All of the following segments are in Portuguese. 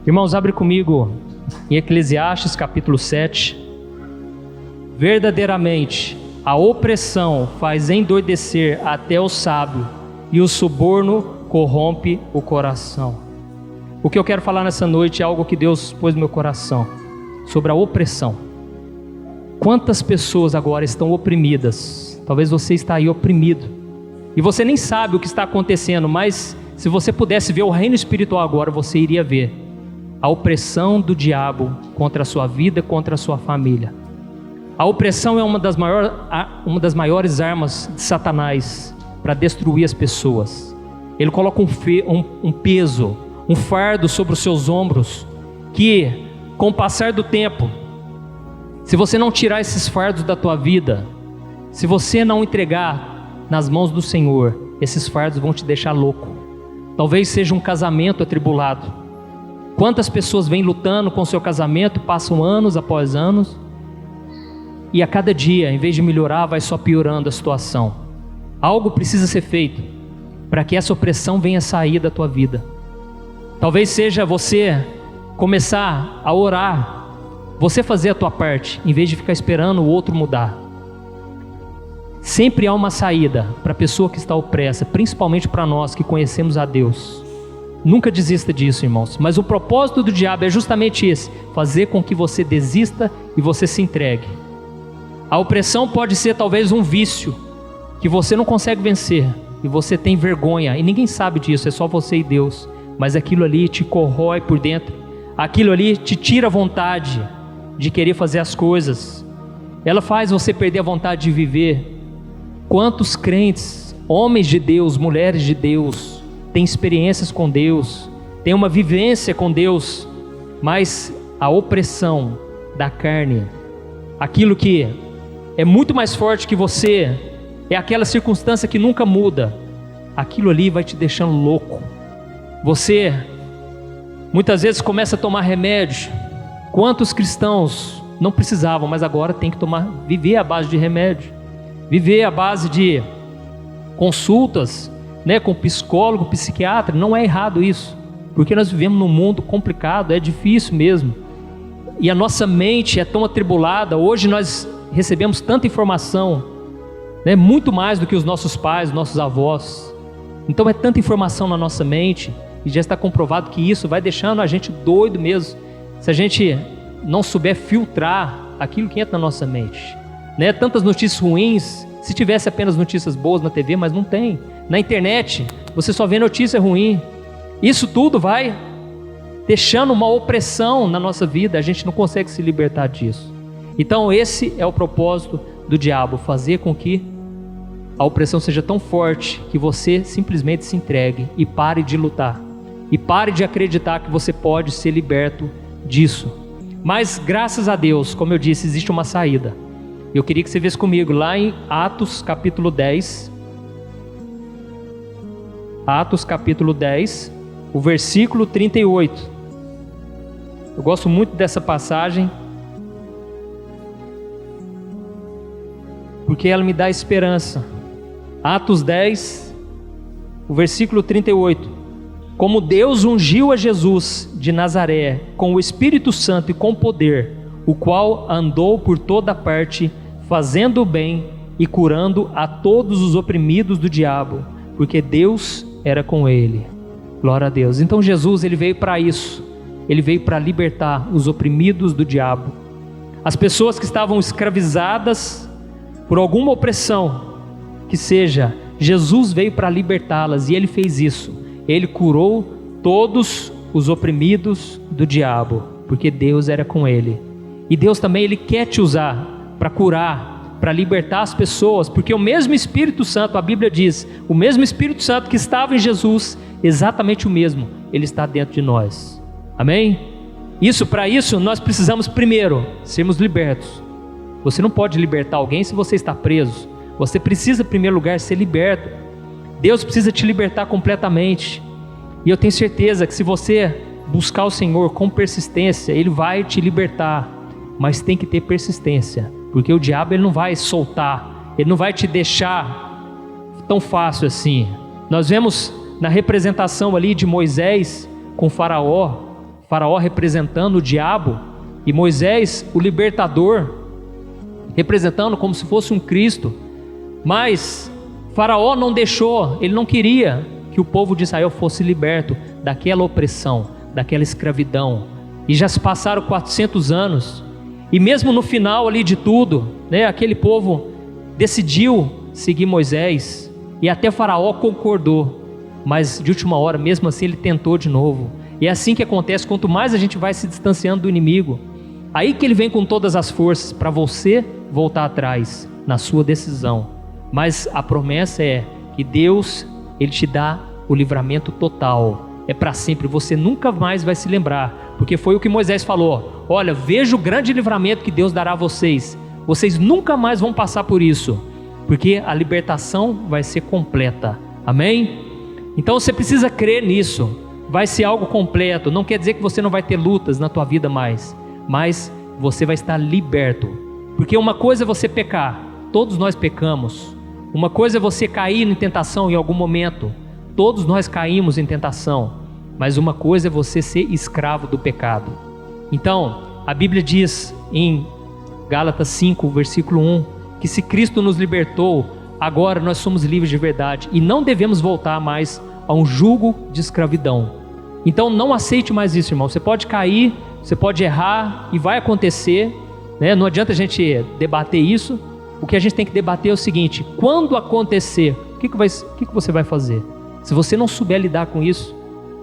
Irmãos, abre comigo em Eclesiastes capítulo 7. Verdadeiramente, a opressão faz endoidecer até o sábio, e o suborno corrompe o coração. O que eu quero falar nessa noite é algo que Deus pôs no meu coração, sobre a opressão. Quantas pessoas agora estão oprimidas? Talvez você está aí oprimido, e você nem sabe o que está acontecendo, mas se você pudesse ver o reino espiritual agora, você iria ver a opressão do diabo contra a sua vida, contra a sua família. A opressão é uma das maiores armas de Satanás para destruir as pessoas. Ele coloca um peso, um fardo sobre os seus ombros, que com o passar do tempo, se você não tirar esses fardos da tua vida, se você não entregar nas mãos do Senhor, esses fardos vão te deixar louco. Talvez seja um casamento atribulado. Quantas pessoas vêm lutando com o seu casamento, passam anos após anos, e a cada dia, em vez de melhorar, vai só piorando a situação. Algo precisa ser feito para que essa opressão venha sair da tua vida. Talvez seja você começar a orar, você fazer a tua parte, em vez de ficar esperando o outro mudar. Sempre há uma saída para a pessoa que está opressa, principalmente para nós que conhecemos a Deus. Nunca desista disso, irmãos. Mas o propósito do diabo é justamente esse: fazer com que você desista e você se entregue. A opressão pode ser talvez um vício que você não consegue vencer, e você tem vergonha, e ninguém sabe disso, é só você e Deus. Mas aquilo ali te corrói por dentro, aquilo ali te tira a vontade de querer fazer as coisas. Ela faz você perder a vontade de viver. Quantos crentes, homens de Deus, mulheres de Deus, têm experiências com Deus, têm uma vivência com Deus, mas a opressão da carne, aquilo que é muito mais forte que você, é aquela circunstância que nunca muda, aquilo ali vai te deixando louco. Você muitas vezes começa a tomar remédio. Quantos cristãos não precisavam, mas agora tem que viver à base de remédio, viver à base de consultas, com psicólogo, psiquiatra. Não é errado isso, porque nós vivemos num mundo complicado, é difícil mesmo, e a nossa mente é tão atribulada. Hoje nós recebemos tanta informação, muito mais do que os nossos pais, nossos avós. Então é tanta informação na nossa mente, e já está comprovado que isso vai deixando a gente doido mesmo, se a gente não souber filtrar aquilo que entra na nossa mente. Tantas notícias ruins. Se tivesse apenas notícias boas na TV, mas não tem. Na internet, você só vê notícia ruim. Isso tudo vai deixando uma opressão na nossa vida, a gente não consegue se libertar disso. Então esse é o propósito do diabo, fazer com que a opressão seja tão forte que você simplesmente se entregue e pare de lutar, e pare de acreditar que você pode ser liberto disso. Mas graças a Deus, como eu disse, existe uma saída. Eu queria que você viesse comigo lá em Atos capítulo 10. Atos capítulo 10, o versículo 38. Eu gosto muito dessa passagem, porque ela me dá esperança. Atos 10, o versículo 38. Como Deus ungiu a Jesus de Nazaré com o Espírito Santo e com poder, o qual andou por toda parte, fazendo o bem e curando a todos os oprimidos do diabo, porque Deus era com ele. Glória a Deus. Então Jesus, ele veio para isso. Ele veio para libertar os oprimidos do diabo. As pessoas que estavam escravizadas por alguma opressão que seja, Jesus veio para libertá-las, e ele fez isso. Ele curou todos os oprimidos do diabo, porque Deus era com ele. E Deus também, ele quer te usar para curar, para libertar as pessoas, porque o mesmo Espírito Santo, a Bíblia diz, o mesmo Espírito Santo que estava em Jesus, exatamente o mesmo, ele está dentro de nós. Amém? Para isso nós precisamos primeiro sermos libertos. Você não pode libertar alguém se você está preso. Você precisa, em primeiro lugar, ser liberto. Deus precisa te libertar completamente. E eu tenho certeza que se você buscar o Senhor com persistência, ele vai te libertar. Mas tem que ter persistência, porque o diabo, ele não vai soltar, ele não vai te deixar tão fácil assim. Nós vemos na representação ali de Moisés com Faraó, Faraó representando o diabo e Moisés, o libertador, representando como se fosse um Cristo. Mas Faraó não deixou, ele não queria que o povo de Israel fosse liberto daquela opressão, daquela escravidão. E já se passaram 400 anos. E mesmo no final ali de tudo, né, aquele povo decidiu seguir Moisés. E até Faraó concordou. Mas de última hora, mesmo assim, ele tentou de novo. E é assim que acontece, quanto mais a gente vai se distanciando do inimigo, aí que ele vem com todas as forças para você voltar atrás na sua decisão. Mas a promessa é que Deus, Ele te dá o livramento total. É para sempre, você nunca mais vai se lembrar. Porque foi o que Moisés falou: olha, veja o grande livramento que Deus dará a vocês. Vocês nunca mais vão passar por isso, porque a libertação vai ser completa. Amém? Então você precisa crer nisso. Vai ser algo completo. Não quer dizer que você não vai ter lutas na tua vida mais, mas você vai estar liberto. Porque uma coisa é você pecar, todos nós pecamos. Uma coisa é você cair em tentação em algum momento, todos nós caímos em tentação. Mas uma coisa é você ser escravo do pecado. Então, a Bíblia diz em Gálatas 5, versículo 1, que se Cristo nos libertou, agora nós somos livres de verdade e não devemos voltar mais a um jugo de escravidão. Então não aceite mais isso, irmão. Você pode cair, você pode errar e vai acontecer, né? Não adianta a gente debater isso. O que a gente tem que debater é o seguinte: quando acontecer, o que você vai fazer? Se você não souber lidar com isso,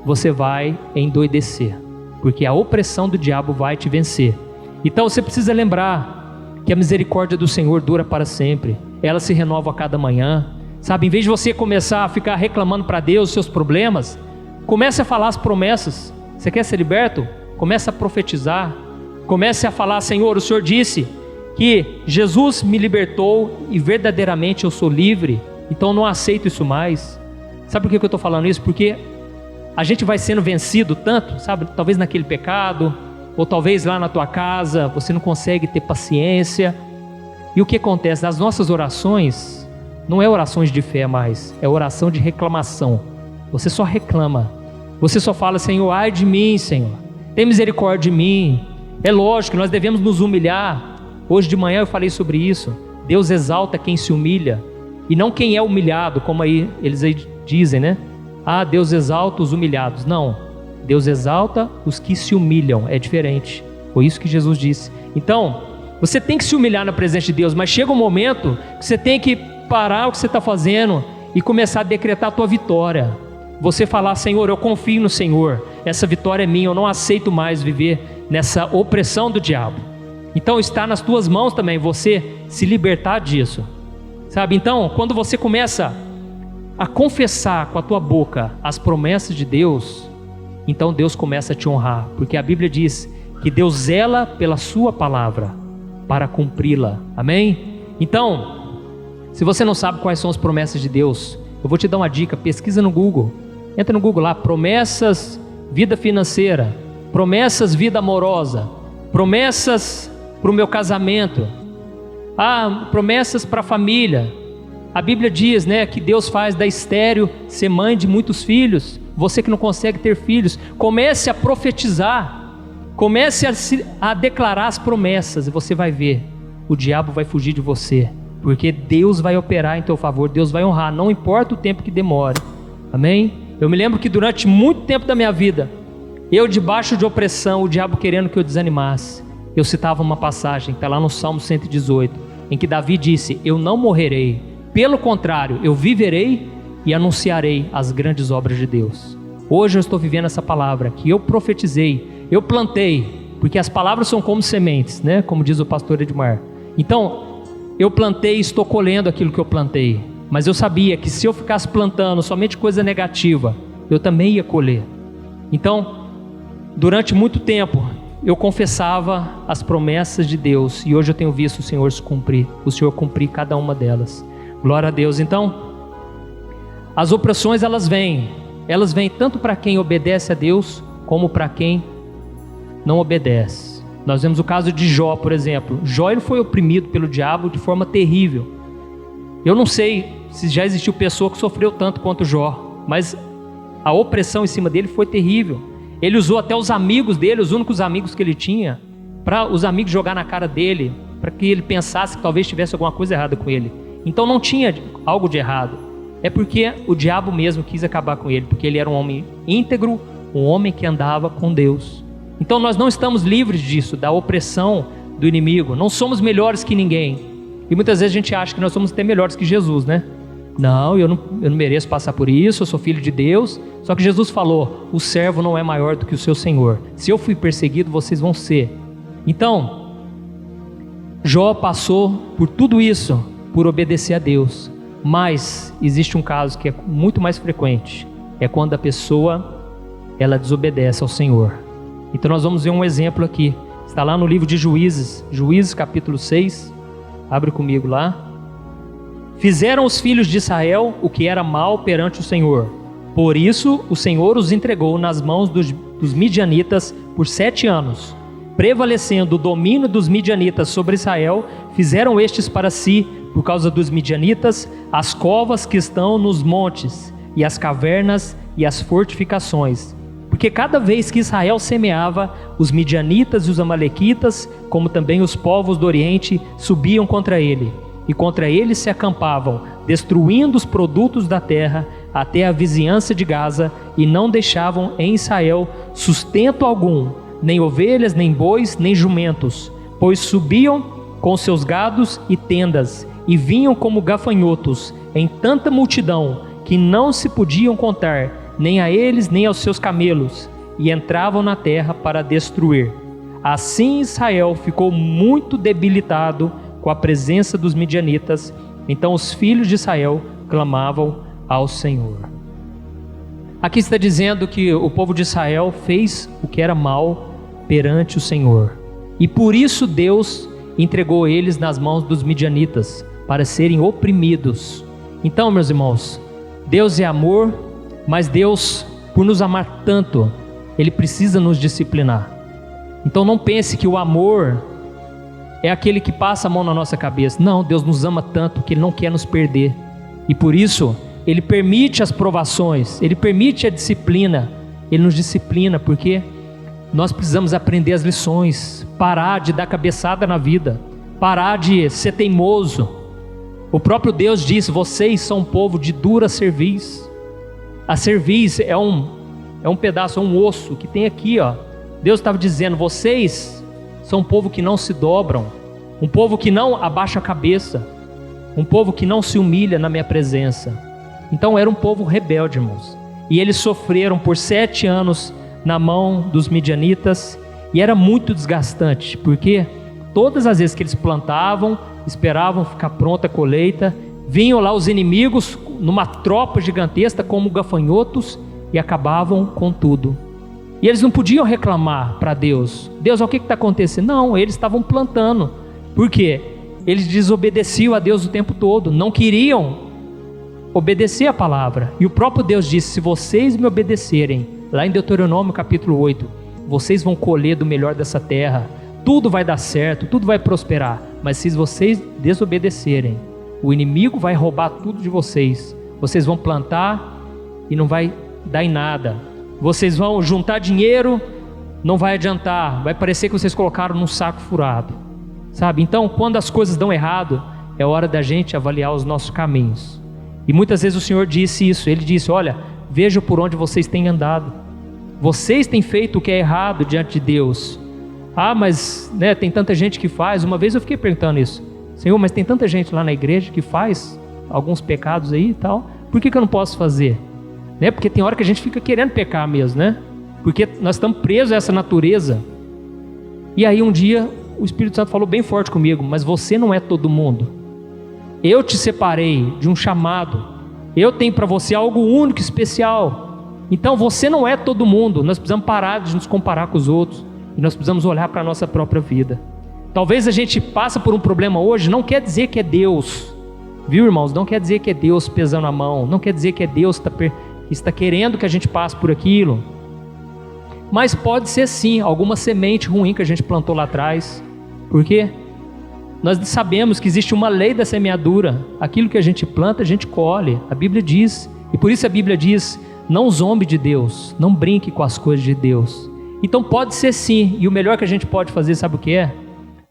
você vai endoidecer, porque a opressão do diabo vai te vencer. Então você precisa lembrar que a misericórdia do Senhor dura para sempre. Ela se renova a cada manhã. Sabe, em vez de você começar a ficar reclamando para Deus os seus problemas, comece a falar as promessas. Você quer ser liberto? Comece a profetizar. Comece a falar: Senhor, o Senhor disse que Jesus me libertou e verdadeiramente eu sou livre, então não aceito isso mais. Sabe por que eu estou falando isso? Porque a gente vai sendo vencido tanto, sabe, talvez naquele pecado, ou talvez lá na tua casa, você não consegue ter paciência. E o que acontece? As nossas orações não é orações de fé mais, é oração de reclamação. Você só reclama, você só fala: Senhor, ai de mim, Senhor, tem misericórdia de mim. É lógico que nós devemos nos humilhar. Hoje de manhã eu falei sobre isso. Deus exalta quem se humilha e não quem é humilhado, como eles dizem, né? Ah, Deus exalta os humilhados. Não, Deus exalta os que se humilham. É diferente, foi isso que Jesus disse. Então, você tem que se humilhar na presença de Deus, mas chega um momento que você tem que parar o que você está fazendo e começar a decretar a tua vitória. Você falar: Senhor, eu confio no Senhor, essa vitória é minha, eu não aceito mais viver nessa opressão do diabo. Então está nas tuas mãos também você se libertar disso, sabe? Então, quando você começa a confessar com a tua boca as promessas de Deus, então Deus começa a te honrar, porque a Bíblia diz que Deus zela pela sua palavra para cumpri-la. Amém? Então, se você não sabe quais são as promessas de Deus, eu vou te dar uma dica: pesquisa no Google. Entra no Google lá: promessas vida financeira, promessas vida amorosa, promessas para o meu casamento, promessas para a família. A Bíblia diz, né, que Deus faz da estéril ser mãe de muitos filhos. Você que não consegue ter filhos, comece a profetizar, comece a declarar as promessas, e você vai ver, o diabo vai fugir de você, porque Deus vai operar em teu favor, Deus vai honrar, não importa o tempo que demore. Amém? Eu me lembro que durante muito tempo da minha vida, eu debaixo de opressão, o diabo querendo que eu desanimasse, eu citava uma passagem, está lá no Salmo 118, em que Davi disse: eu não morrerei, pelo contrário, eu viverei e anunciarei as grandes obras de Deus. Hoje eu estou vivendo essa palavra que eu profetizei, eu plantei, porque as palavras são como sementes, né? Como diz o pastor Edmar. Então, eu plantei e estou colhendo aquilo que eu plantei, mas eu sabia que se eu ficasse plantando somente coisa negativa, eu também ia colher. Então, durante muito tempo, eu confessava as promessas de Deus, e hoje eu tenho visto o Senhor cumprir cada uma delas. Glória a Deus. Então, as opressões elas vêm tanto para quem obedece a Deus, como para quem não obedece. Nós vemos o caso de Jó, por exemplo. Jó, ele foi oprimido pelo diabo de forma terrível. Eu não sei se já existiu pessoa que sofreu tanto quanto Jó, mas a opressão em cima dele foi terrível. Ele usou até os amigos dele, os únicos amigos que ele tinha, para os amigos jogar na cara dele, para que ele pensasse que talvez tivesse alguma coisa errada com ele. Então não tinha algo de errado. É porque o diabo mesmo quis acabar com ele, porque ele era um homem íntegro, um homem que andava com Deus. Então nós não estamos livres disso, da opressão do inimigo. Não somos melhores que ninguém. E muitas vezes a gente acha que nós somos até melhores que Jesus, né? Não, eu não mereço passar por isso, eu sou filho de Deus. Só que Jesus falou, o servo não é maior do que o seu Senhor. Se eu fui perseguido, vocês vão ser. Então, Jó passou por tudo isso, por obedecer a Deus. Mas existe um caso que é muito mais frequente. É quando a pessoa, ela desobedece ao Senhor. Então nós vamos ver um exemplo aqui. Está lá no livro de Juízes, Juízes capítulo 6. Abre comigo lá. Fizeram os filhos de Israel o que era mal perante o Senhor. Por isso o Senhor os entregou nas mãos dos midianitas por 7 anos. Prevalecendo o domínio dos midianitas sobre Israel, fizeram estes para si, por causa dos midianitas, as covas que estão nos montes, e as cavernas e as fortificações. Porque cada vez que Israel semeava, os midianitas e os amalequitas, como também os povos do Oriente, subiam contra ele. E contra ele se acampavam, destruindo os produtos da terra até a vizinhança de Gaza, e não deixavam em Israel sustento algum, nem ovelhas, nem bois, nem jumentos, pois subiam com seus gados e tendas, e vinham como gafanhotos, em tanta multidão, que não se podiam contar, nem a eles, nem aos seus camelos, e entravam na terra para destruir. Assim Israel ficou muito debilitado com a presença dos midianitas. Então os filhos de Israel clamavam ao Senhor. Aqui está dizendo que o povo de Israel fez o que era mal perante o Senhor, e por isso Deus entregou eles nas mãos dos midianitas, para serem oprimidos. Então, meus irmãos, Deus é amor, mas Deus, por nos amar tanto, Ele precisa nos disciplinar. Então não pense que o amor é aquele que passa a mão na nossa cabeça. Não, Deus nos ama tanto que Ele não quer nos perder. E por isso, Ele permite as provações, Ele permite a disciplina. Ele nos disciplina porque nós precisamos aprender as lições, parar de dar cabeçada na vida, parar de ser teimoso. O próprio Deus diz, vocês são um povo de dura cerviz. A cerviz é um pedaço, um osso que tem aqui, ó. Deus estava dizendo, vocês são um povo que não se dobram, um povo que não abaixa a cabeça, um povo que não se humilha na minha presença. Então era um povo rebelde, irmãos. E eles sofreram por 7 anos na mão dos midianitas, e era muito desgastante, porque todas as vezes que eles plantavam, esperavam ficar pronta a colheita, vinham lá os inimigos numa tropa gigantesca como gafanhotos e acabavam com tudo. E eles não podiam reclamar para Deus. Deus, o que está acontecendo? Não, eles estavam plantando. Por quê? Eles desobedeciam a Deus o tempo todo, não queriam obedecer a palavra. E o próprio Deus disse, se vocês me obedecerem, lá em Deuteronômio capítulo 8, vocês vão colher do melhor dessa terra, tudo vai dar certo, tudo vai prosperar. Mas se vocês desobedecerem, o inimigo vai roubar tudo de vocês. Vocês vão plantar e não vai dar em nada. Vocês vão juntar dinheiro, não vai adiantar. Vai parecer que vocês colocaram num saco furado. Sabe? Então, quando as coisas dão errado, é hora da gente avaliar os nossos caminhos. E muitas vezes o Senhor disse isso. Ele disse, olha, veja por onde vocês têm andado. Vocês têm feito o que é errado diante de Deus. Ah, mas tem tanta gente que faz. Uma vez eu fiquei perguntando isso. Senhor, mas tem tanta gente lá na igreja que faz alguns pecados aí e tal. Por que eu não posso fazer? Porque tem hora que a gente fica querendo pecar mesmo, né? Porque nós estamos presos a essa natureza. E aí um dia o Espírito Santo falou bem forte comigo, mas você não é todo mundo. Eu te separei de um chamado. Eu tenho para você algo único, especial. Então você não é todo mundo. Nós precisamos parar de nos comparar com os outros. E nós precisamos olhar para a nossa própria vida. Talvez a gente passe por um problema hoje, não quer dizer que é Deus. Viu, irmãos? Não quer dizer que é Deus pesando a mão. Não quer dizer que é Deus que está querendo que a gente passe por aquilo. Mas pode ser sim, alguma semente ruim que a gente plantou lá atrás. Por quê? Nós sabemos que existe uma lei da semeadura. Aquilo que a gente planta, a gente colhe. A Bíblia diz. E por isso a Bíblia diz, Não zombe de Deus, não brinque com as coisas de Deus. Então pode ser sim, e o melhor que a gente pode fazer, sabe o que é?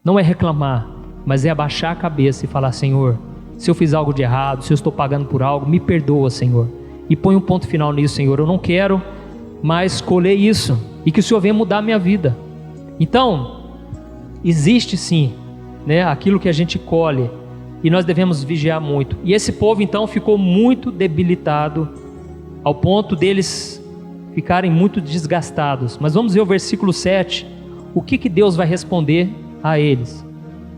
Não é reclamar, mas é abaixar a cabeça e falar: Senhor, se eu fiz algo de errado, se eu estou pagando por algo, me perdoa, Senhor. E põe um ponto final nisso, Senhor. Eu não quero mais colher isso, e que o Senhor venha mudar a minha vida. Então, existe sim, né, aquilo que a gente colhe, e nós devemos vigiar muito. E esse povo então ficou muito debilitado, ao ponto deles ficarem muito desgastados. Mas vamos ver o versículo 7, o que Deus vai responder a eles.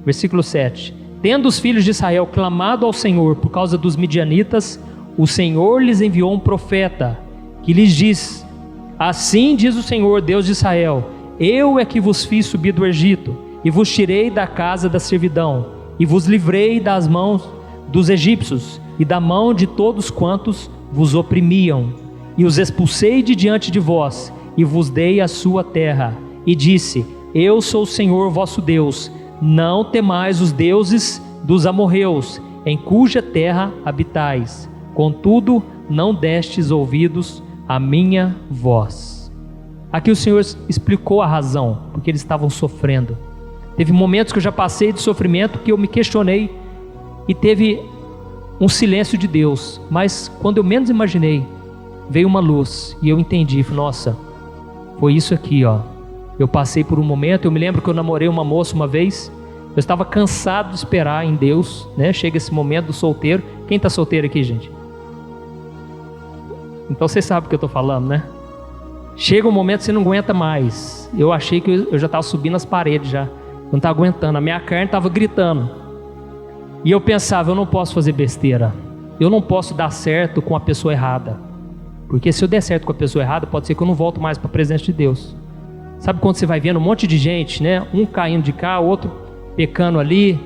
Versículo 7: Tendo os filhos de Israel clamado ao Senhor por causa dos midianitas, o Senhor lhes enviou um profeta, que lhes diz: Assim diz o Senhor, Deus de Israel: Eu é que vos fiz subir do Egito, e vos tirei da casa da servidão, e vos livrei das mãos dos egípcios, e da mão de todos quantos vos oprimiam, e os expulsei de diante de vós, e vos dei a sua terra, e disse: Eu sou o Senhor vosso Deus, não temais os deuses dos amorreus, em cuja terra habitais, contudo não destes ouvidos à minha voz. Aqui o Senhor explicou a razão, porque eles estavam sofrendo. Teve momentos que eu já passei de sofrimento que eu me questionei, e teve um silêncio de Deus, mas quando eu menos imaginei, veio uma luz, e eu entendi. Nossa, foi isso aqui, ó. Eu passei por um momento. Eu me lembro que eu namorei uma moça uma vez. Eu estava cansado de esperar em Deus, né? Chega esse momento do solteiro. Quem está solteiro aqui, gente? Então vocês sabem o que eu estou falando, né? Chega um momento que você não aguenta mais. Eu achei que eu já estava subindo as paredes já. Eu não estava aguentando, a minha carne estava gritando. E eu pensava: eu não posso fazer besteira. Eu não posso dar certo com a pessoa errada. Porque se eu der certo com a pessoa errada, pode ser que eu não volto mais para a presença de Deus. Sabe quando você vai vendo um monte de gente, né? Um caindo de cá, outro pecando ali.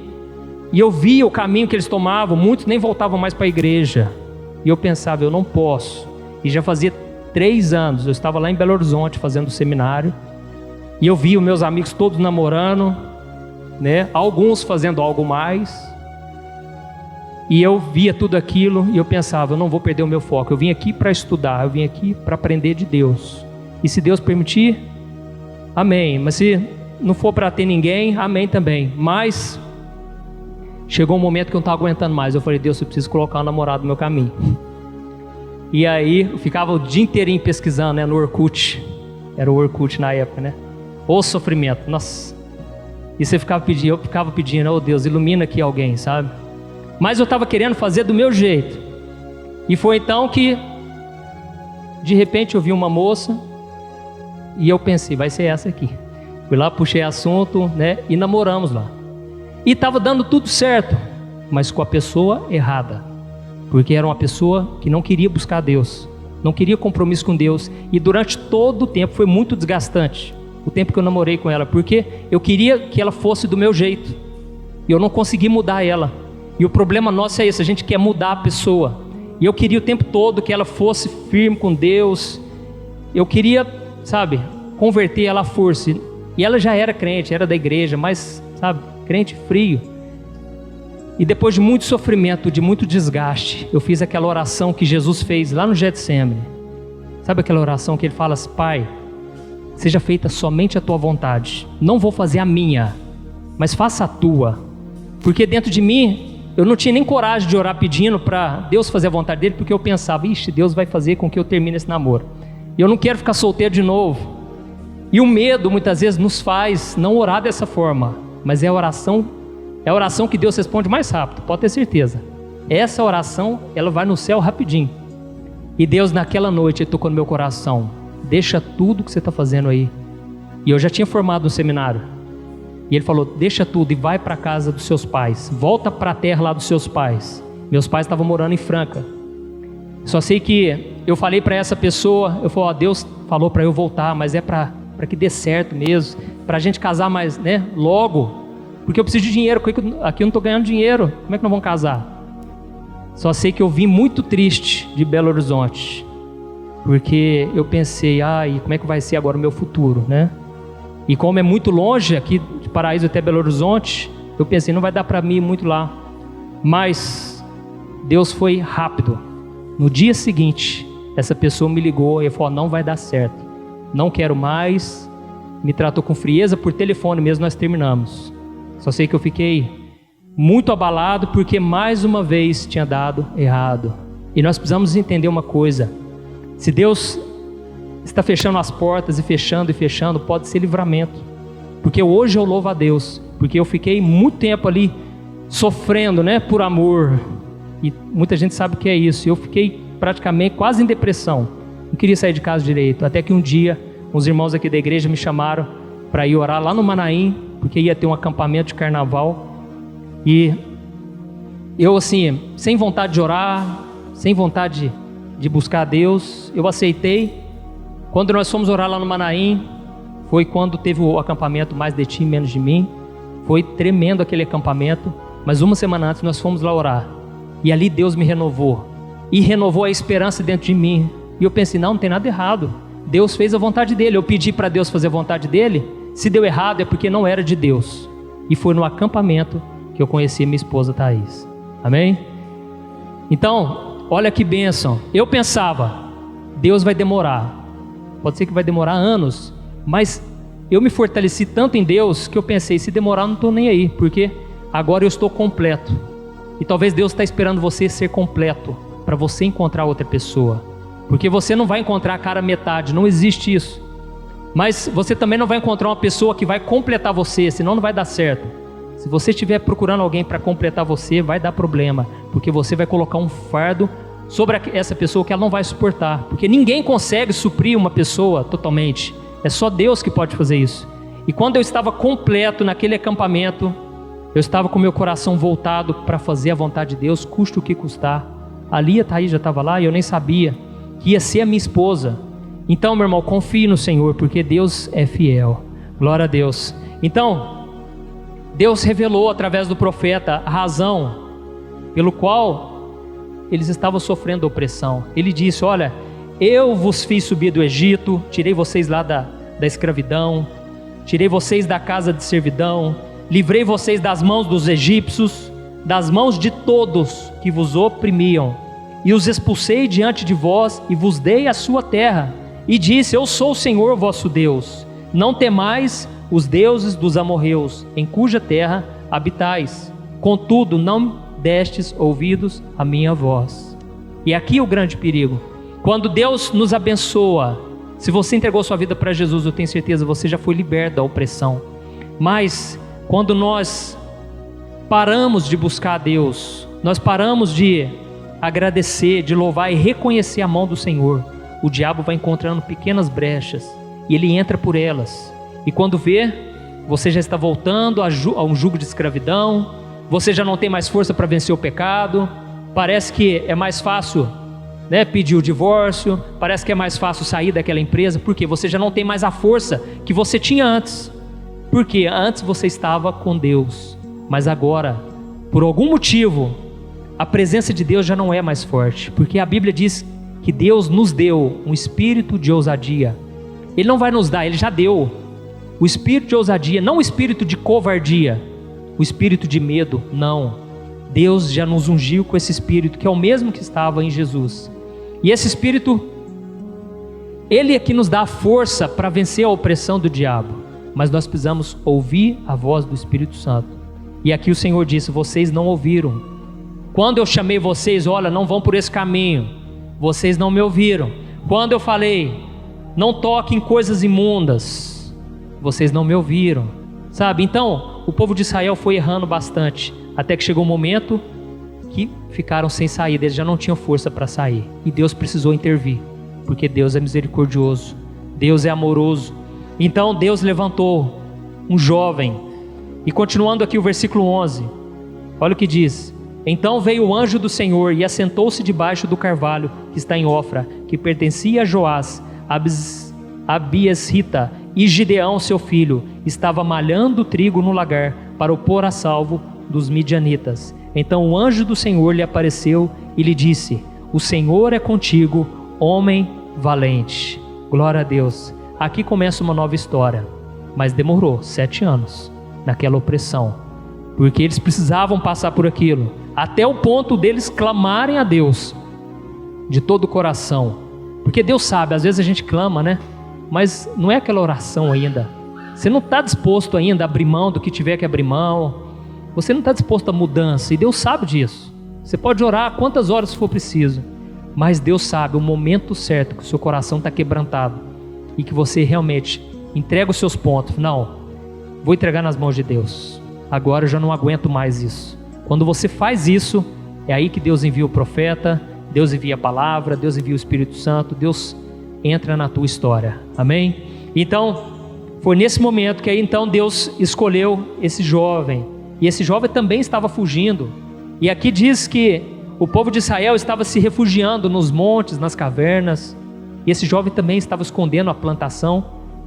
E eu via o caminho que eles tomavam. Muitos nem voltavam mais para a igreja. E eu pensava: eu não posso. E já fazia 3 anos, eu estava lá em Belo Horizonte fazendo seminário. E eu via os meus amigos todos namorando, né? Alguns fazendo algo mais. E eu via tudo aquilo e eu pensava: eu não vou perder o meu foco. Eu vim aqui para estudar, eu vim aqui para aprender de Deus. E se Deus permitir, amém. Mas se não for para ter ninguém, amém também. Mas chegou um momento que eu não estava aguentando mais. Eu falei: Deus, eu preciso colocar um namorado no meu caminho. E aí eu ficava o dia inteirinho pesquisando, né, no Orkut. Era o Orkut na época, né? O sofrimento, nossa. E você ficava pedindo, eu ficava pedindo: oh Deus, ilumina aqui alguém, sabe? Mas eu estava querendo fazer do meu jeito. E foi então que, de repente, eu vi uma moça. E eu pensei: vai ser essa aqui. Fui lá, puxei assunto, né? E namoramos lá. E estava dando tudo certo, mas com a pessoa errada. Porque era uma pessoa que não queria buscar Deus, não queria compromisso com Deus. E durante todo o tempo foi muito desgastante, o tempo que eu namorei com ela, porque eu queria que ela fosse do meu jeito. E eu não consegui mudar ela. E o problema nosso é esse: a gente quer mudar a pessoa. E eu queria o tempo todo que ela fosse firme com Deus. Eu queria, sabe, converter ela à força. E ela já era crente, era da igreja, mas, sabe, crente frio. E depois de muito sofrimento, de muito desgaste, eu fiz aquela oração que Jesus fez lá no Getsemane. Sabe aquela oração que ele fala assim: Pai, seja feita somente a tua vontade. Não vou fazer a minha, mas faça a tua. Porque dentro de mim, eu não tinha nem coragem de orar pedindo para Deus fazer a vontade dele, porque eu pensava: ixi, Deus vai fazer com que eu termine esse namoro. E eu não quero ficar solteiro de novo. E o medo muitas vezes nos faz não orar dessa forma. Mas é a oração que Deus responde mais rápido, pode ter certeza. Essa oração, ela vai no céu rapidinho. E Deus naquela noite, Ele tocou no meu coração: deixa tudo que você está fazendo aí. E eu já tinha formado um seminário. E Ele falou: deixa tudo e vai para a casa dos seus pais. Volta para a terra lá dos seus pais. Meus pais estavam morando em Franca. Só sei que eu falei para essa pessoa, eu falei: ó, Deus falou para eu voltar, mas é para que dê certo mesmo, para a gente casar mais, né, logo, porque eu preciso de dinheiro, aqui eu não estou ganhando dinheiro, como é que nós vamos casar? Só sei que eu vim muito triste de Belo Horizonte, porque eu pensei: e como é que vai ser agora o meu futuro, né? E como é muito longe aqui de Paraíso até Belo Horizonte, eu pensei: não vai dar para mim ir muito lá. Mas Deus foi rápido. No dia seguinte, essa pessoa me ligou e falou: não vai dar certo, não quero mais. Me tratou com frieza, por telefone mesmo nós terminamos. Só sei que eu fiquei muito abalado porque mais uma vez tinha dado errado. E nós precisamos entender uma coisa: se Deus está fechando as portas e fechando, pode ser livramento. Porque hoje eu louvo a Deus, porque eu fiquei muito tempo ali sofrendo, né, por amor. E muita gente sabe o que é isso. Eu fiquei praticamente quase em depressão, não queria sair de casa direito. Até que um dia uns irmãos aqui da igreja me chamaram para ir orar lá no Manaim, porque ia ter um acampamento de carnaval. E eu, assim, sem vontade de orar, sem vontade de buscar a Deus, eu aceitei. Quando nós fomos orar lá no Manaim, foi quando teve o acampamento Mais de Ti, Menos de Mim. Foi tremendo aquele acampamento, mas uma semana antes nós fomos lá orar. E ali Deus me renovou, e renovou a esperança dentro de mim. E eu pensei: não tem nada errado, Deus fez a vontade dele. Eu pedi para Deus fazer a vontade dele. Se deu errado é porque não era de Deus. E foi no acampamento que eu conheci minha esposa Thaís. Amém? Então, olha que bênção. Eu pensava: Deus vai demorar, pode ser que vai demorar anos, mas eu me fortaleci tanto em Deus que eu pensei: se demorar não estou nem aí, porque agora eu estou completo. E talvez Deus está esperando você ser completo para você encontrar outra pessoa, porque você não vai encontrar a cara metade, não existe isso. Mas você também não vai encontrar uma pessoa que vai completar você, senão não vai dar certo. Se você estiver procurando alguém para completar você, vai dar problema, porque você vai colocar um fardo sobre essa pessoa que ela não vai suportar, porque ninguém consegue suprir uma pessoa totalmente, é só Deus que pode fazer isso. E quando eu estava completo naquele acampamento, eu estava com meu coração voltado para fazer a vontade de Deus, custe o que custar. Ali a Thaís já estava lá e eu nem sabia que ia ser a minha esposa. Então, meu irmão, confie no Senhor, porque Deus é fiel. Glória a Deus. Então, Deus revelou através do profeta a razão pelo qual eles estavam sofrendo opressão. Ele disse: olha, eu vos fiz subir do Egito, tirei vocês lá da escravidão, tirei vocês da casa de servidão, livrei vocês das mãos dos egípcios, das mãos de todos que vos oprimiam, e os expulsei diante de vós, e vos dei a sua terra, e disse: eu sou o Senhor vosso Deus, não temais os deuses dos amorreus, em cuja terra habitais, contudo não destes ouvidos à minha voz. E aqui o grande perigo: quando Deus nos abençoa, se você entregou sua vida para Jesus, eu tenho certeza, você já foi liberto da opressão. Mas quando nós paramos de buscar a Deus, nós paramos de agradecer, de louvar e reconhecer a mão do Senhor, o diabo vai encontrando pequenas brechas e ele entra por elas. E quando vê, você já está voltando a um jugo de escravidão, você já não tem mais força para vencer o pecado, parece que é mais fácil, né, pedir o divórcio, parece que é mais fácil sair daquela empresa, porque você já não tem mais a força que você tinha antes. Porque antes você estava com Deus, mas agora, por algum motivo, a presença de Deus já não é mais forte, porque a Bíblia diz que Deus nos deu um espírito de ousadia. Ele não vai nos dar, Ele já deu o espírito de ousadia, não o espírito de covardia, o espírito de medo, não. Deus já nos ungiu com esse espírito, que é o mesmo que estava em Jesus. E esse espírito, ele é que nos dá a força para vencer a opressão do diabo. Mas nós precisamos ouvir a voz do Espírito Santo. E aqui o Senhor disse: vocês não ouviram. Quando eu chamei vocês: olha, não vão por esse caminho, vocês não me ouviram. Quando eu falei: não toquem coisas imundas, vocês não me ouviram. Sabe, então o povo de Israel foi errando bastante, até que chegou um momento que ficaram sem saída, eles já não tinham força para sair, e Deus precisou intervir, porque Deus é misericordioso, Deus é amoroso. Então Deus levantou um jovem, e continuando aqui o versículo 11, olha o que diz: então veio o anjo do Senhor e assentou-se debaixo do carvalho que está em Ofra, que pertencia a Joás, Abiesrita, e Gideão seu filho estava malhando trigo no lagar para o pôr a salvo dos midianitas. Então o anjo do Senhor lhe apareceu e lhe disse: o Senhor é contigo, homem valente. Glória a Deus. Aqui começa uma nova história, mas demorou 7 anos naquela opressão, porque eles precisavam passar por aquilo, até o ponto deles clamarem a Deus de todo o coração. Porque Deus sabe, às vezes a gente clama, né? Mas não é aquela oração ainda. Você não está disposto ainda a abrir mão do que tiver que abrir mão. Você não está disposto à mudança, e Deus sabe disso. Você pode orar quantas horas for preciso, mas Deus sabe o momento certo que o seu coração está quebrantado e que você realmente entrega os seus pontos. Não, vou entregar nas mãos de Deus. Agora eu já não aguento mais isso. Quando você faz isso, é aí que Deus envia o profeta, Deus envia a palavra, Deus envia o Espírito Santo, Deus entra na tua história. Amém? Então, foi nesse momento que aí então Deus escolheu esse jovem. E esse jovem também estava fugindo. E aqui diz que o povo de Israel estava se refugiando nos montes, nas cavernas. E esse jovem também estava escondendo a plantação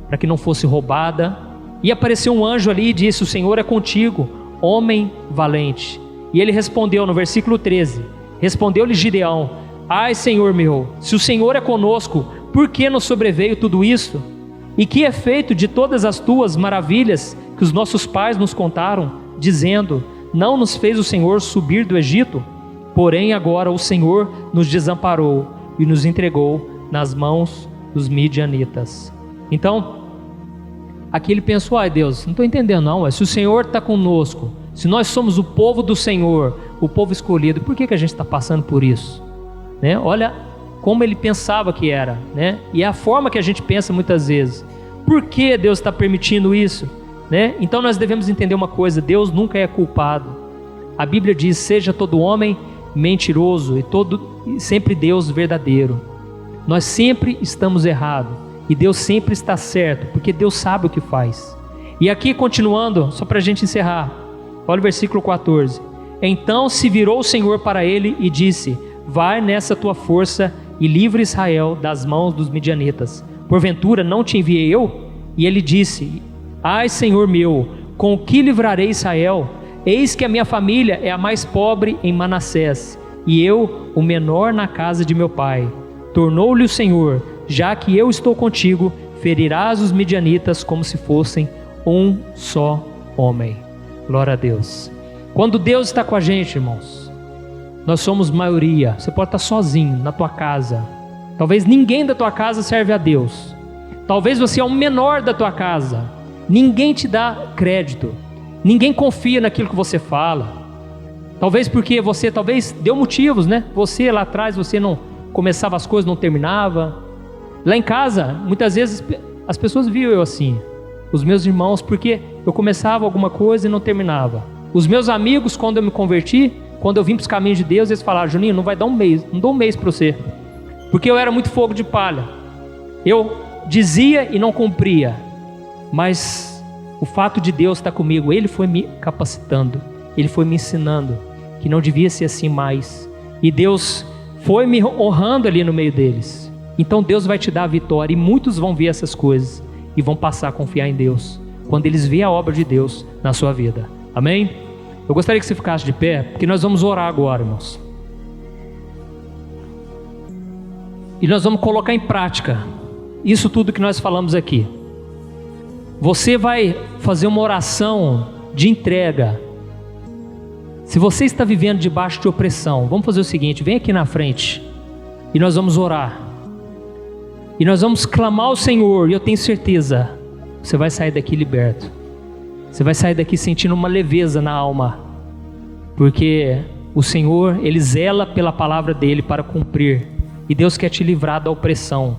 para que não fosse roubada. E apareceu um anjo ali e disse: o Senhor é contigo, homem valente. E ele respondeu no versículo 13, respondeu-lhe Gideão: ai, Senhor meu, se o Senhor é conosco, por que nos sobreveio tudo isso? E que é feito de todas as tuas maravilhas que os nossos pais nos contaram, dizendo: não nos fez o Senhor subir do Egito? Porém agora o Senhor nos desamparou e nos entregou nas mãos dos midianitas. Então, aqui ele pensou: ai Deus, não estou entendendo não, se o Senhor está conosco, se nós somos o povo do Senhor, o povo escolhido, por que a gente está passando por isso? Né? Olha como ele pensava que era, né? E é a forma que a gente pensa muitas vezes. Por que Deus está permitindo isso? Né? Então nós devemos entender uma coisa: Deus nunca é culpado. A Bíblia diz: seja todo homem mentiroso e sempre Deus verdadeiro. Nós sempre estamos errados e Deus sempre está certo, porque Deus sabe o que faz. E aqui continuando, só para a gente encerrar, olha o versículo 14. Então se virou o Senhor para ele e disse: vai nessa tua força e livre Israel das mãos dos midianitas. Porventura não te enviei eu? E ele disse: ai, Senhor meu, com que livrarei Israel? Eis que a minha família é a mais pobre em Manassés, e eu o menor na casa de meu pai. Tornou-lhe o Senhor: já que eu estou contigo, ferirás os midianitas como se fossem um só homem. Glória a Deus. Quando Deus está com a gente, irmãos, nós somos maioria. Você pode estar sozinho na tua casa. Talvez ninguém da tua casa serve a Deus. Talvez você é o menor da tua casa. Ninguém te dá crédito. Ninguém confia naquilo que você fala. Talvez porque você deu motivos, né? Você lá atrás, você não começava as coisas, não terminava. Lá em casa, muitas vezes as pessoas viam eu assim. Os meus irmãos, porque eu começava alguma coisa e não terminava. Os meus amigos, quando eu me converti, quando eu vim para os caminhos de Deus, eles falaram: Juninho, não vai dar um mês, não dou um mês para você. Porque eu era muito fogo de palha. Eu dizia e não cumpria. Mas o fato de Deus estar comigo, Ele foi me capacitando, Ele foi me ensinando que não devia ser assim mais. E Deus foi me honrando ali no meio deles. Então Deus vai te dar a vitória, e muitos vão ver essas coisas e vão passar a confiar em Deus, quando eles veem a obra de Deus na sua vida. Amém? Eu gostaria que você ficasse de pé, porque nós vamos orar agora, irmãos. E nós vamos colocar em prática isso tudo que nós falamos aqui. Você vai fazer uma oração de entrega. Se você está vivendo debaixo de opressão, vamos fazer o seguinte: vem aqui na frente e nós vamos orar. E nós vamos clamar ao Senhor, e eu tenho certeza, você vai sair daqui liberto. Você vai sair daqui sentindo uma leveza na alma, porque o Senhor, Ele zela pela palavra dEle para cumprir, e Deus quer te livrar da opressão.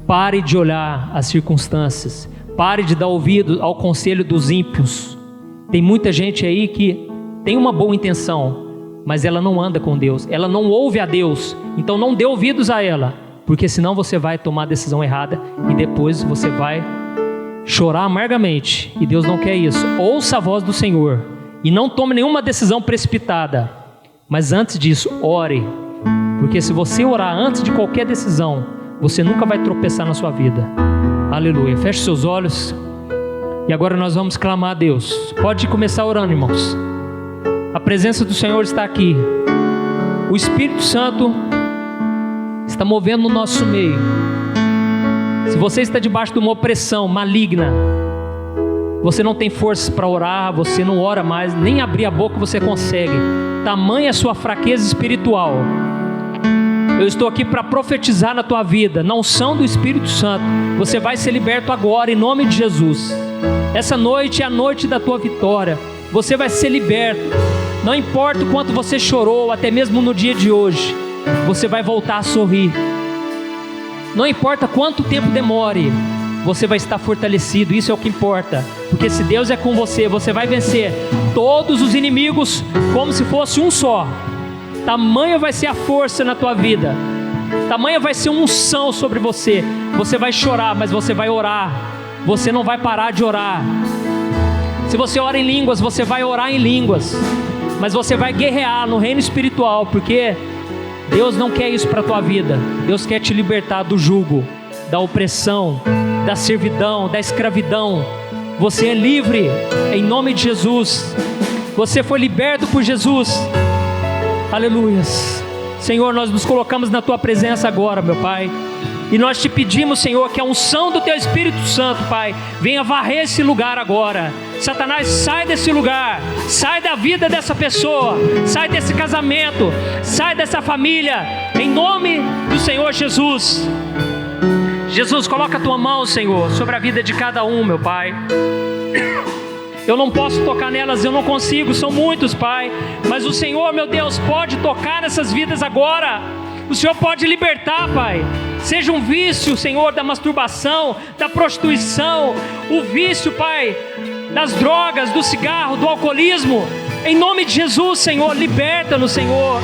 Pare de olhar as circunstâncias, pare de dar ouvido ao conselho dos ímpios. Tem muita gente aí que tem uma boa intenção, mas ela não anda com Deus, ela não ouve a Deus. Então não dê ouvidos a ela, porque senão você vai tomar a decisão errada e depois você vai chorar amargamente, e Deus não quer isso. Ouça a voz do Senhor e não tome nenhuma decisão precipitada, mas antes disso, ore, porque se você orar antes de qualquer decisão, você nunca vai tropeçar na sua vida. Aleluia. Feche seus olhos e agora nós vamos clamar a Deus. Pode começar orando, irmãos. A presença do Senhor está aqui. O Espírito Santo está movendo no nosso meio. Se você está debaixo de uma opressão maligna, você não tem forças para orar, você não ora mais, nem abrir a boca você consegue. Tamanha a sua fraqueza espiritual. Eu estou aqui para profetizar na tua vida, na unção do Espírito Santo. Você vai ser liberto agora, em nome de Jesus. Essa noite é a noite da tua vitória. Você vai ser liberto. Não importa o quanto você chorou, até mesmo no dia de hoje, você vai voltar a sorrir. Não importa quanto tempo demore, você vai estar fortalecido. Isso é o que importa, porque se Deus é com você, você vai vencer todos os inimigos como se fosse um só. Tamanha vai ser a força na tua vida, tamanha vai ser uma unção sobre você. Você vai chorar, mas você vai orar. Você não vai parar de orar. Se você ora em línguas, você vai orar em línguas, mas você vai guerrear no reino espiritual, porque Deus não quer isso para a tua vida. Deus quer te libertar do jugo, da opressão, da servidão, da escravidão. Você é livre em nome de Jesus. Você foi liberto por Jesus. Aleluias. Senhor, nós nos colocamos na tua presença agora, meu Pai, e nós te pedimos, Senhor, que a unção do teu Espírito Santo, Pai, venha varrer esse lugar agora. Satanás, sai desse lugar, sai da vida dessa pessoa, sai desse casamento, sai dessa família, em nome do Senhor Jesus. Jesus, coloca a tua mão, Senhor, sobre a vida de cada um, meu Pai. Eu não posso tocar nelas, eu não consigo, são muitos, Pai, mas o Senhor, meu Deus, pode tocar nessas vidas agora. O Senhor pode libertar, Pai. Seja um vício, Senhor, da masturbação, da prostituição, o vício, Pai, das drogas, do cigarro, do alcoolismo. Em nome de Jesus, Senhor, liberta-nos, Senhor.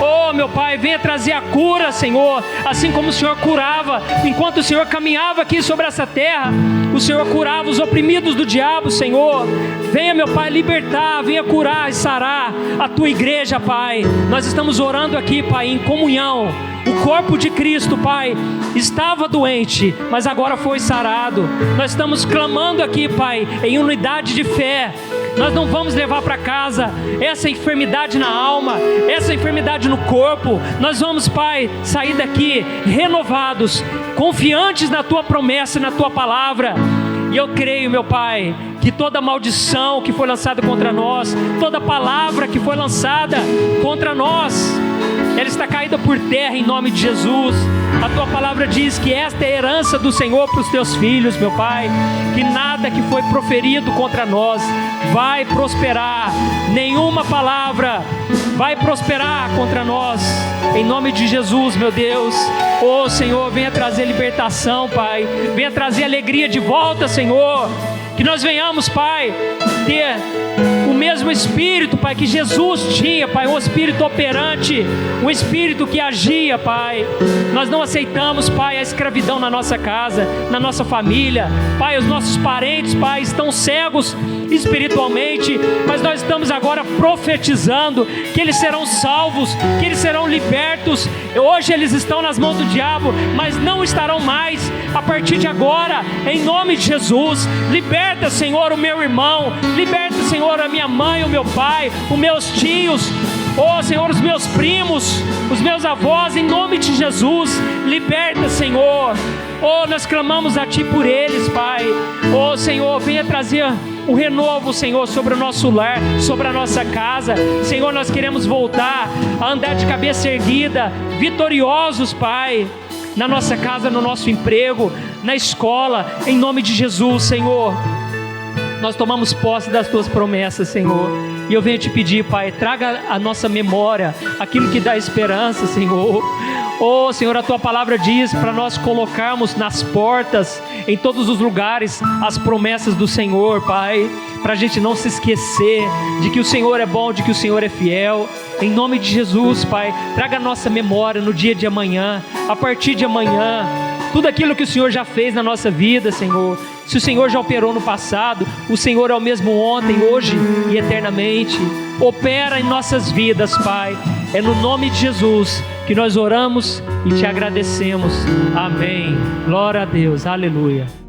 Oh, meu Pai, venha trazer a cura, Senhor, assim como o Senhor curava, enquanto o Senhor caminhava aqui sobre essa terra, o Senhor curava os oprimidos do diabo, Senhor. Venha, meu Pai, libertar, venha curar e sarar a tua igreja, Pai. Nós estamos orando aqui, Pai, em comunhão. O corpo de Cristo, Pai, estava doente, mas agora foi sarado. Nós estamos clamando aqui, Pai, em unidade de fé. Nós não vamos levar para casa essa enfermidade na alma, essa enfermidade no corpo. Nós vamos, Pai, sair daqui renovados, confiantes na tua promessa e na tua palavra. E eu creio, meu Pai, que toda maldição que foi lançada contra nós, toda palavra que foi lançada contra nós, ela está caída por terra em nome de Jesus. A tua palavra diz que esta é a herança do Senhor para os teus filhos, meu Pai, que nada que foi proferido contra nós vai prosperar, nenhuma palavra vai prosperar contra nós, em nome de Jesus, meu Deus. Oh, Senhor, venha trazer libertação, Pai, venha trazer alegria de volta, Senhor, que nós venhamos, Pai, ter o mesmo Espírito, Pai, que Jesus tinha, Pai, um Espírito operante, um Espírito que agia, Pai. Nós não aceitamos, Pai, a escravidão na nossa casa, na nossa família, Pai. Os nossos parentes, Pai, estão cegos espiritualmente, mas nós estamos agora profetizando que eles serão salvos, que eles serão libertos. Hoje eles estão nas mãos do diabo, mas não estarão mais a partir de agora, em nome de Jesus. Liberta, Senhor, o meu irmão, liberta, Senhor, a minha mãe, o meu pai, os meus tios, oh, Senhor, os meus primos, os meus avós, em nome de Jesus. Liberta, Senhor. Oh, nós clamamos a Ti por eles, Pai. Oh, Senhor, venha trazer o renovo, Senhor, sobre o nosso lar, sobre a nossa casa. Senhor, nós queremos voltar a andar de cabeça erguida, vitoriosos, Pai, na nossa casa, no nosso emprego, na escola, em nome de Jesus, Senhor. Nós tomamos posse das Tuas promessas, Senhor, e eu venho te pedir, Pai, traga a nossa memória aquilo que dá esperança, Senhor. Oh, Senhor, a Tua palavra diz para nós colocarmos nas portas, em todos os lugares, as promessas do Senhor, Pai, para a gente não se esquecer de que o Senhor é bom, de que o Senhor é fiel. Em nome de Jesus, Pai, traga a nossa memória no dia de amanhã, a partir de amanhã, tudo aquilo que o Senhor já fez na nossa vida, Senhor. Se o Senhor já operou no passado, o Senhor é o mesmo ontem, hoje e eternamente. Opera em nossas vidas, Pai. É no nome de Jesus que nós oramos e te agradecemos. Amém. Glória a Deus. Aleluia.